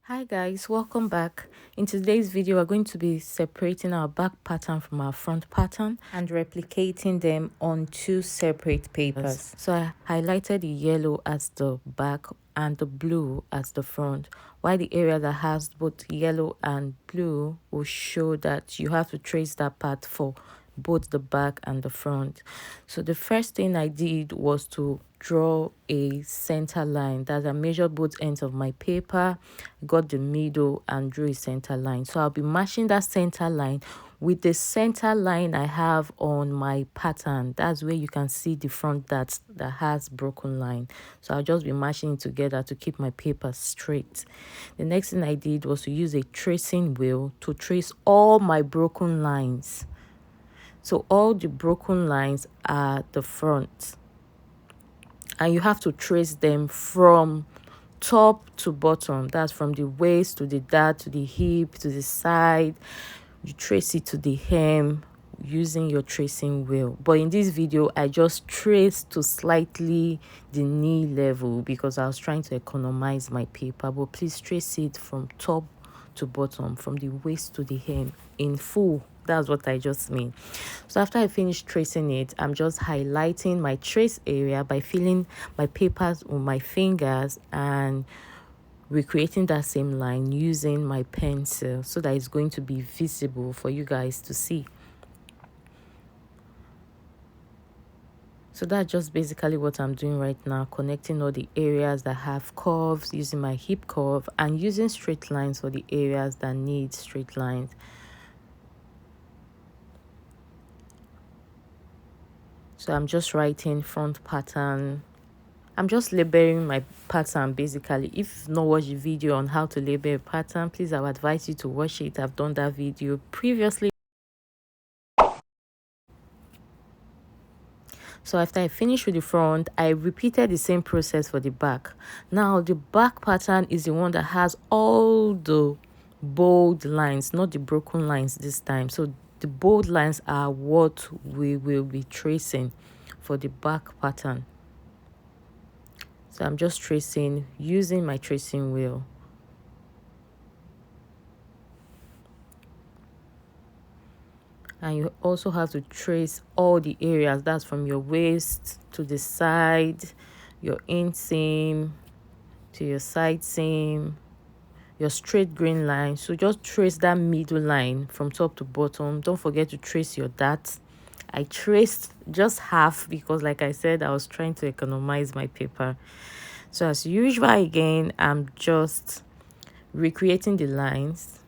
Hi guys, welcome back. In today's video, we're going to be separating our back pattern from our front pattern and replicating them on two separate papers. So I highlighted the yellow as the back and the blue as the front, while the area that has both yellow and blue will show that you have to trace that part for both the back and the front. So the first thing I did was to draw a center line. That I measured both ends of my paper, got the middle and drew a center line. So I'll be matching that center line with the center line I have on my pattern. That's where you can see the front that has broken line. So I'll just be matching it together to keep my paper straight. The next thing I did was to use a tracing wheel to trace all my broken lines. So all the broken lines are the front, and you have to trace them from top to bottom. That's from the waist to the dart to the hip to the side. You trace it to the hem using your tracing wheel. But in this video, I just traced to slightly the knee level because I was trying to economize my paper. But please trace it from top to bottom, from the waist to the hem in full. That's what I just mean. So after I finish tracing it, I'm just highlighting my trace area by filling my papers with my fingers and recreating that same line using my pencil so that it's going to be visible for you guys to see. So that's just basically what I'm doing right now, connecting all the areas that have curves using my hip curve and using straight lines for the areas that need straight lines. So I'm just writing front pattern. I'm just labeling my pattern basically. If you've not watched the video on how to label a pattern, please I would advise you to watch it. I've done that video previously. So after I finished with the front, I repeated the same process for the back. Now the back pattern is the one that has all the bold lines, not the broken lines this time. So the bold lines are what we will be tracing for the back pattern. So I'm just tracing using my tracing wheel. And you also have to trace all the areas. That's from your waist to the side, your inseam to your side seam, your straight green line. So just trace that middle line from top to bottom. Don't forget to trace your dart. I traced just half because, like I said, I was trying to economize my paper. So as usual, again, I'm just recreating the lines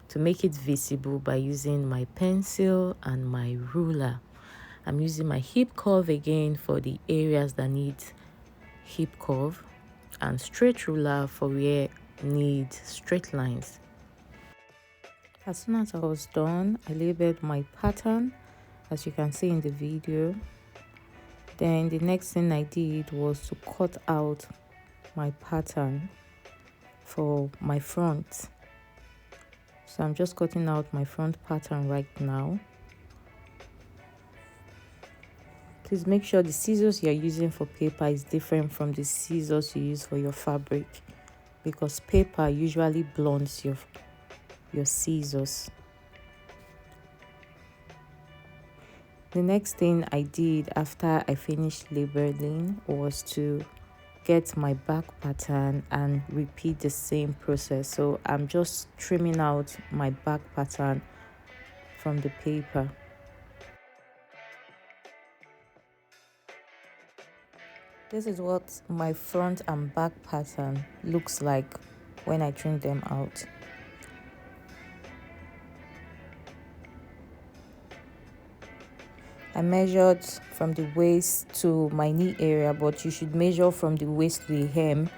to make it visible by using my pencil and my ruler. I'm using my hip curve again for the areas that need hip curve and straight ruler for where need straight lines. As soon as I was done, I labeled my pattern as you can see in the video. Then the next thing I did was to cut out my pattern for my front. So I'm just cutting out my front pattern right now. Please make sure the scissors you're using for paper is different from the scissors you use for your fabric, because paper usually blunts your scissors. The next thing I did after I finished labeling was to get my back pattern and repeat the same process. So I'm just trimming out my back pattern from the paper. This is what my front and back pattern looks like when I trim them out. I measured from the waist to my knee area, but you should measure from the waist to the hem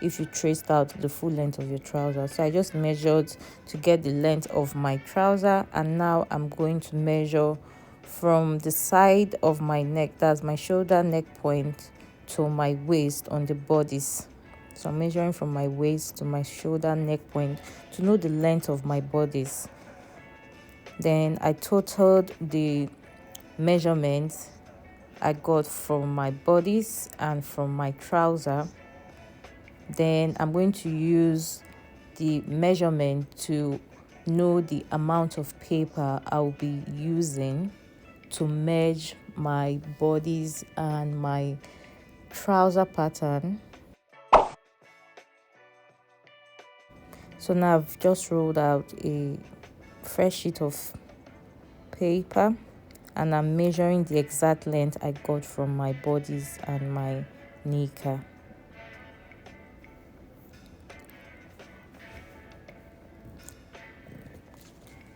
if you traced out the full length of your trouser. So I just measured to get the length of my trouser, and now I'm going to measure from the side of my neck, that's my shoulder neck point, to my waist on the bodice. So I'm measuring from my waist to my shoulder neck point to know the length of my bodice. Then I totaled the measurements I got from my bodice and from my trouser. Then I'm going to use the measurement to know the amount of paper I'll be using to merge my bodies and my trouser pattern. So now I've just rolled out a fresh sheet of paper and I'm measuring the exact length I got from my bodies and my kneecap.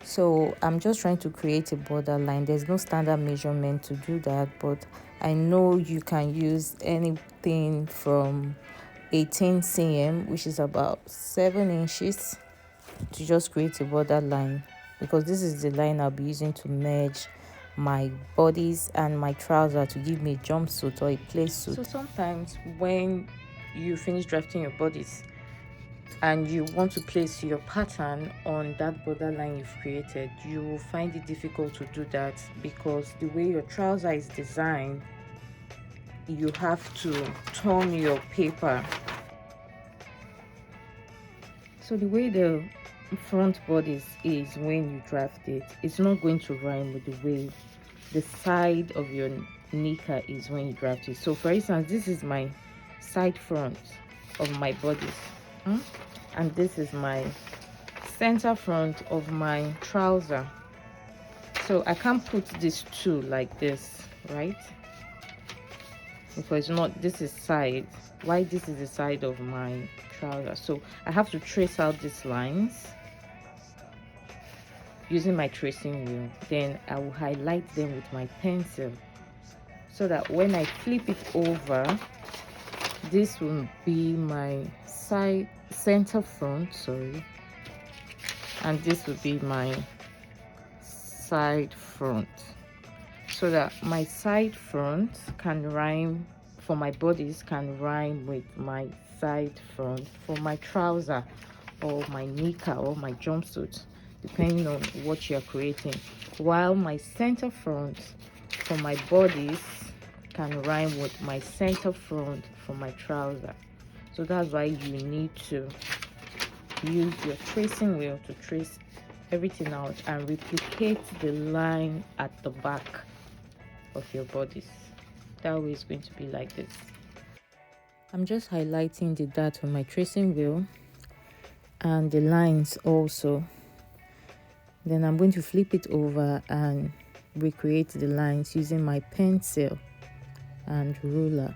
So I'm just trying to create a borderline. There's no standard measurement to do that, but I know you can use anything from 18 cm, which is about 7 inches, to just create a borderline, because this is the line I'll be using to merge my bodies and my trouser to give me a jumpsuit or a play suit. So sometimes when you finish drafting your bodies and you want to place your pattern on that borderline you've created, you will find it difficult to do that because the way your trouser is designed, you have to turn your paper. So the way the front bodies is when you draft it, it's not going to rhyme with the way the side of your kneecap is when you draft it. So for instance, this is my side front of my bodies, and this is my center front of my trouser. So I can't put these two like this, right? Because not, this is side, why this is the side of my trouser. So I have to trace out these lines using my tracing wheel. Then I will highlight them with my pencil so that when I flip it over, this will be my side center front, sorry, and this will be my side front, so that my side front can rhyme for my bodies, can rhyme with my side front for my trouser or my kneecap or my jumpsuit, depending on what you're creating, while my center front for my bodies can rhyme with my center front for my trouser. So that's why you need to use your tracing wheel to trace everything out and replicate the line at the back of your bodies. That way it's going to be like this. I'm just highlighting the dot on my tracing wheel and the lines also. Then I'm going to flip it over and recreate the lines using my pencil and ruler.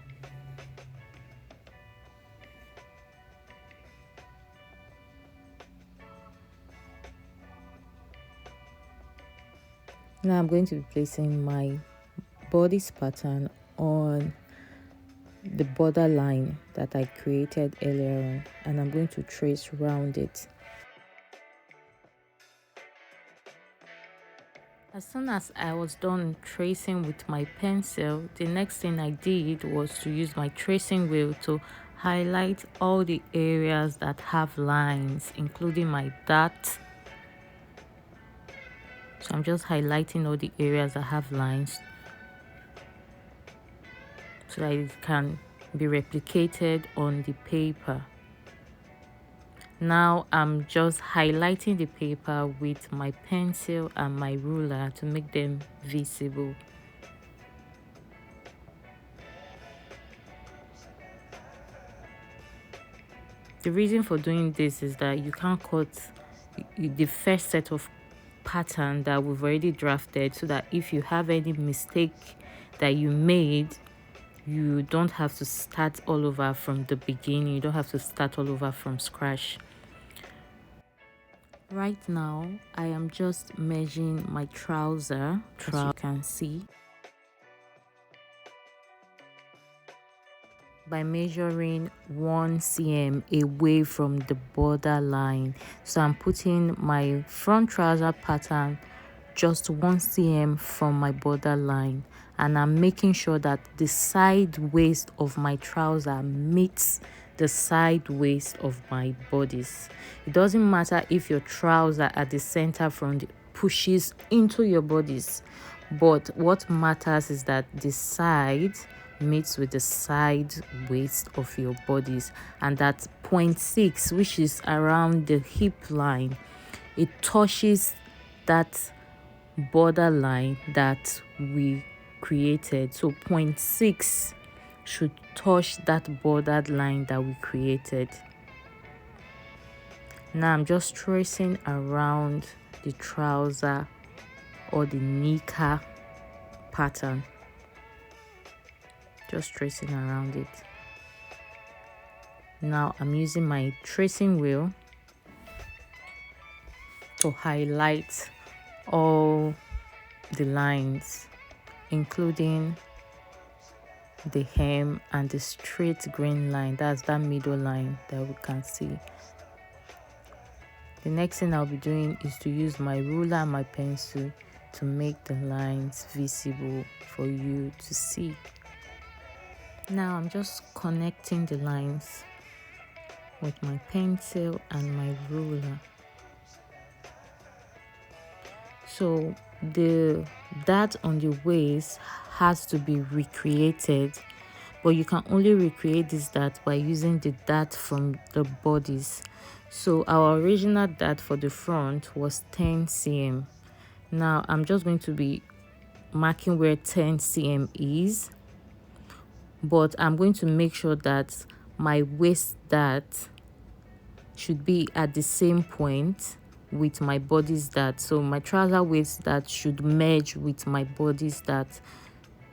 Now I'm going to be placing my bodice pattern on the border line that I created earlier on, and I'm going to trace around it. As soon as I was done tracing with my pencil, the next thing I did was to use my tracing wheel to highlight all the areas that have lines, including my dot. So I'm just highlighting all the areas that have lines so that it can be replicated on the paper. Now I'm just highlighting the paper with my pencil and my ruler to make them visible. The reason for doing this is that you can't cut the first set of pattern that we've already drafted, so that if you have any mistake that you made, you don't have to start all over from the beginning. You don't have to start all over from scratch. Right now I am just measuring my trouser, as you can see, by measuring 1 cm away from the border line. So I'm putting my front trouser pattern just 1 cm from my border line, and I'm making sure that the side waist of my trouser meets the side waist of my bodies. It doesn't matter if your trouser at the center front pushes into your bodies, but what matters is that the side meets with the side waist of your bodies, and that point 0.6, which is around the hip line, it touches that borderline that we created. So point 0.6 should touch that bordered line that we created. Now I'm just tracing around the trouser or the knicker pattern, just tracing around it. Now I'm using my tracing wheel to highlight all the lines, including the hem and the straight green line, that's that middle line that we can see. The next thing I'll be doing is to use my ruler and my pencil to make the lines visible for you to see. Now I'm just connecting the lines with my pencil and my ruler. So the dart on the waist has to be recreated, but you can only recreate this dart by using the dart from the bodies. So our original dart for the front was 10 cm. Now I'm just going to be marking where 10 cm is, but I'm going to make sure that my waist dart should be at the same point with my body's dart. So my trouser waist dart should merge with my body's dart.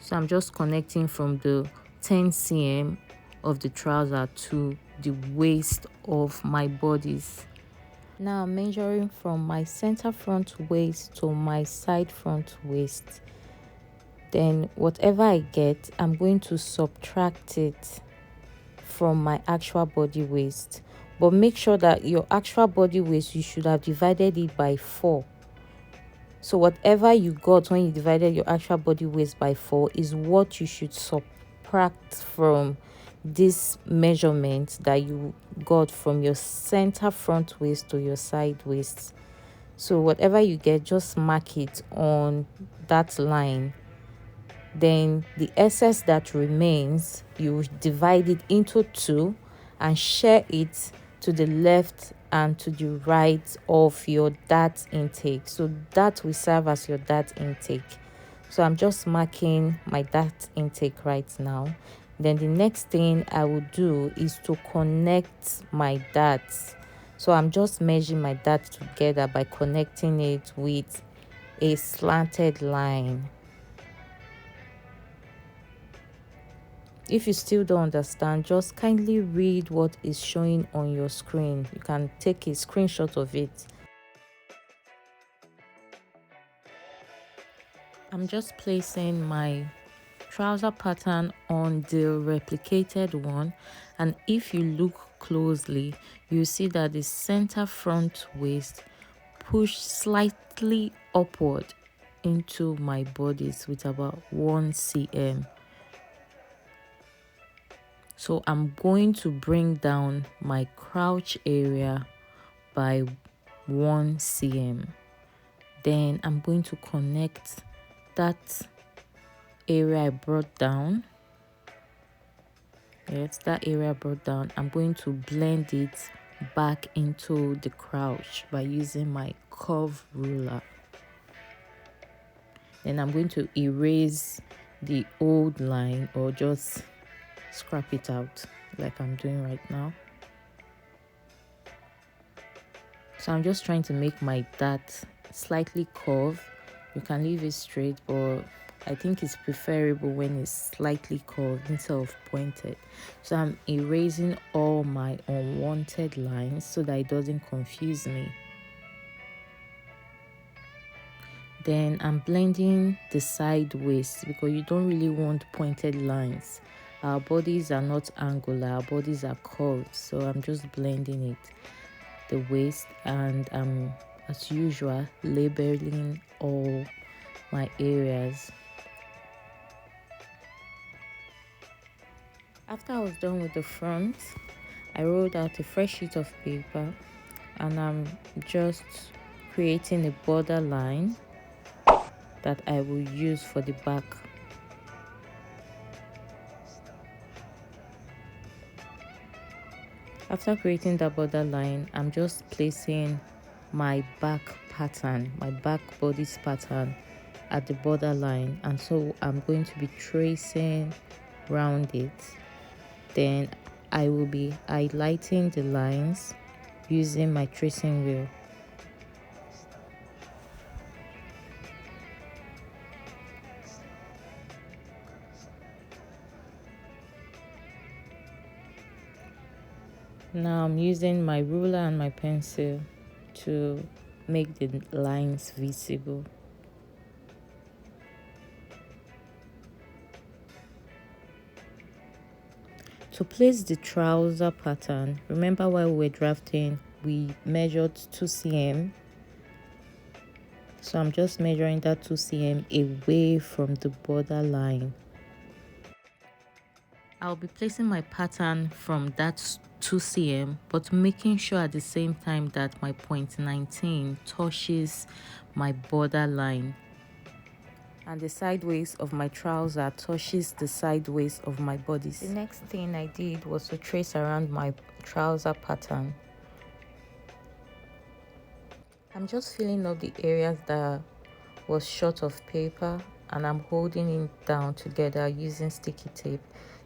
So I'm just connecting from the 10 cm of the trouser to the waist of my bodies. Now I'm measuring from my center front waist to my side front waist. Then whatever I get, I'm going to subtract it from my actual body waist. But make sure that your actual body waist, you should have divided it by 4. So whatever you got when you divided your actual body waist by 4 is what you should subtract from this measurement that you got from your center front waist to your side waist. So whatever you get, just mark it on that line. Then the excess that remains, you divide it into 2 and share it to the left and to the right of your dart intake. So that will serve as your dart intake. So I'm just marking my dart intake right now. Then the next thing I will do is to connect my darts. So I'm just measuring my dart together by connecting it with a slanted line. If you still don't understand, just kindly read what is showing on your screen. You can take a screenshot of it. I'm just placing my trouser pattern on the replicated one, and if you look closely, you see that the center front waist pushed slightly upward into my bodies with about 1 cm. So I'm going to bring down my crotch area by 1 cm. Then I'm going to connect that area I brought down. Yes, that area I brought down. I'm going to blend it back into the crotch by using my curve ruler. Then I'm going to erase the old line, or just scrap it out like I'm doing right now. So I'm just trying to make my dart slightly curved. You can leave it straight, but I think it's preferable when it's slightly curved instead of pointed. So I'm erasing all my unwanted lines so that it doesn't confuse me. Then I'm blending the side waist because you don't really want pointed lines. Our bodies are not angular, our bodies are curved. So I'm just blending it, the waist, and I'm, as usual, labeling all my areas. After I was done with the front, I rolled out a fresh sheet of paper and I'm just creating a border line that I will use for the back. After creating the borderline, I'm just placing my back pattern, my back bodice pattern at the borderline, and so I'm going to be tracing round it. Then I will be highlighting the lines using my tracing wheel. Now I'm using my ruler and my pencil to make the lines visible. To place the trouser pattern, remember while we were drafting, we measured 2 cm. So I'm just measuring that 2 cm away from the border line. I'll be placing my pattern from that 2 cm, but making sure at the same time that my point 19 touches my border line, and the sideways of my trouser touches the sideways of my bodice. The next thing I did was to trace around my trouser pattern. I'm just filling up the areas that was short of paper, and I'm holding it down together using sticky tape.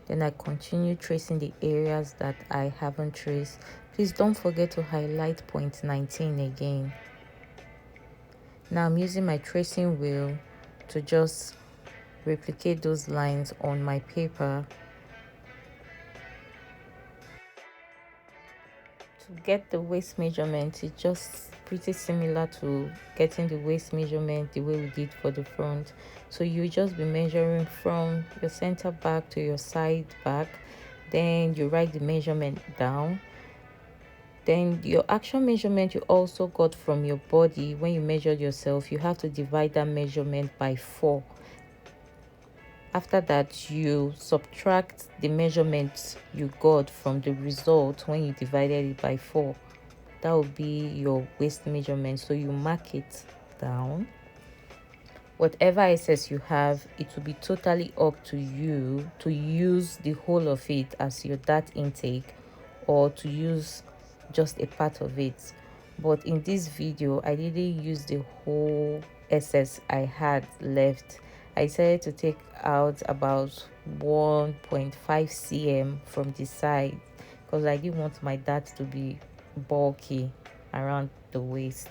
Then I continue tracing the areas that I haven't traced. Please don't forget to highlight point 19 again. Now I'm using my tracing wheel to just replicate those lines on my paper. To get the waist measurement, it's just pretty similar to getting the waist measurement the way we did for the front. So you just be measuring from your center back to your side back, then you write the measurement down. Then your actual measurement you also got from your body when you measured yourself, you have to divide that measurement by 4. After that, you subtract the measurements you got from the result when you divided it by 4. That will be your waist measurement. So you mark it down. Whatever excess you have, it will be totally up to you to use the whole of it as your dart intake, or to use just a part of it. But in this video, I didn't use the whole excess I had left. I decided to take out about 1.5 cm from the side because I didn't want my dart to be bulky around the waist.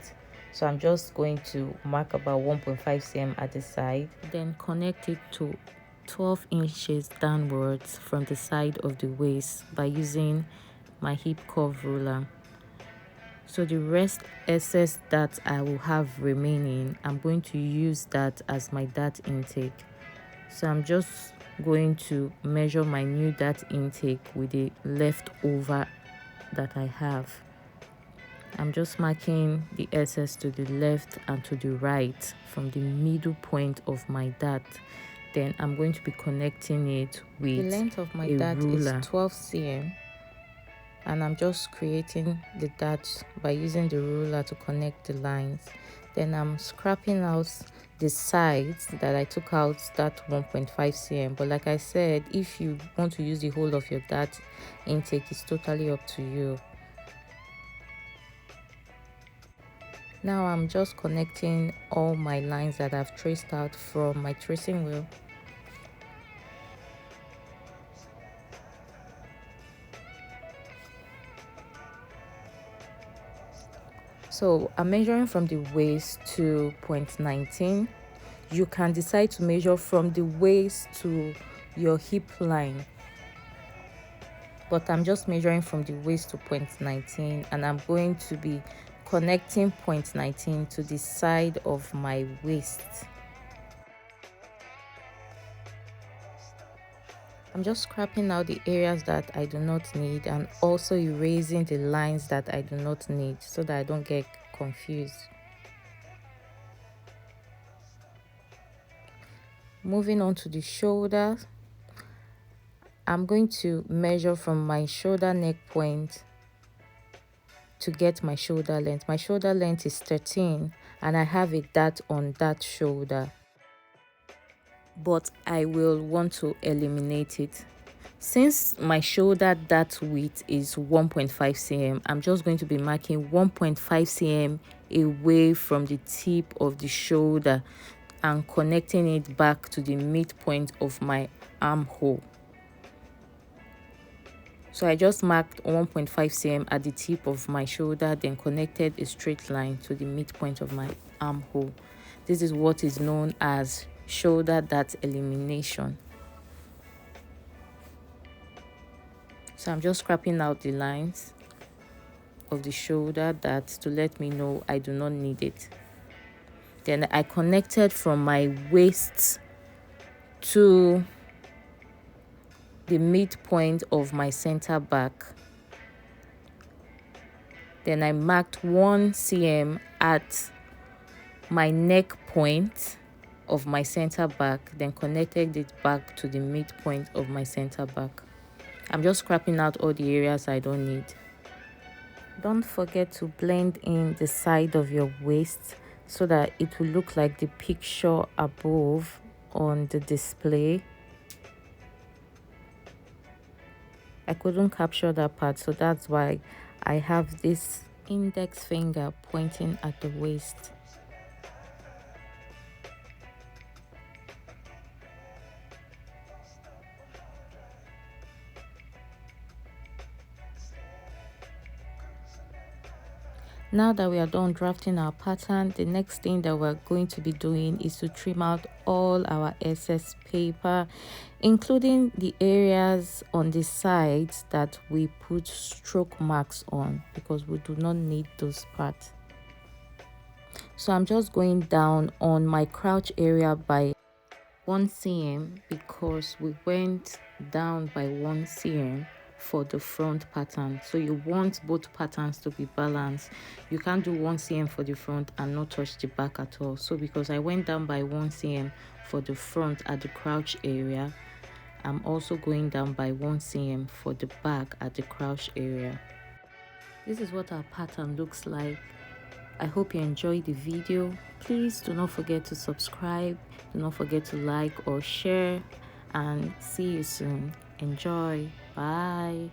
So I'm just going to mark about 1.5 cm at the side, then connect it to 12 inches downwards from the side of the waist by using my hip curve ruler. So the rest excess that I will have remaining, I'm going to use that as my dart intake. So I'm just going to measure my new dart intake with the leftover that I have. I'm just marking the excess to the left and to the right from the middle point of my dart. Then I'm going to be connecting it with the length of my dart ruler. Is 12 cm. And I'm just creating the dart by using the ruler to connect the lines. Then I'm scrapping out the sides that I took out that 1.5 cm. But like I said, if you want to use the whole of your dart intake, it's totally up to you. Now I'm just connecting all my lines that I've traced out from my tracing wheel. So I'm measuring from the waist to point 19. You can decide to measure from the waist to your hip line, but I'm just measuring from the waist to point 19, and I'm going to be connecting point 19 to the side of my waist. I'm just scrapping out the areas that I do not need and also erasing the lines that I do not need so that I don't get confused. Moving on to the shoulder, I'm going to measure from my shoulder neck point to get my shoulder length. My shoulder length is 13 and I have a dart on that shoulder, but I will want to eliminate it. Since my shoulder dart width is 1.5 cm, I'm just going to be marking 1.5 cm away from the tip of the shoulder and connecting it back to the midpoint of my armhole. So I just marked 1.5 cm at the tip of my shoulder, then connected a straight line to the midpoint of my armhole. This is what is known as shoulder dart elimination. So I'm just scrapping out the lines of the shoulder dart to let me know I do not need it. Then I connected from my waist to the midpoint of my center back. Then I marked 1 cm at my neck point of my center back, then connected it back to the midpoint of my center back. I'm just scrapping out all the areas I don't need. Don't forget to blend in the side of your waist so that it will look like the picture above on the display. I couldn't capture that part, so that's why I have this index finger pointing at the waist. Now that we are done drafting our pattern, the next thing that we're going to be doing is to trim out all our excess paper, including the areas on the sides that we put stroke marks on, because we do not need those parts. So I'm just going down on my crotch area by 1 cm because we went down by 1 cm for the front pattern. So you want both patterns to be balanced. You can't do 1 cm for the front and not touch the back at all. So because I went down by 1 cm for the front at the crotch area, I'm also going down by 1 cm for the back at the crotch area. This is what our pattern looks like. I hope you enjoyed the video. Please do not forget to subscribe, do not forget to like or share, and see you soon. Enjoy. Bye.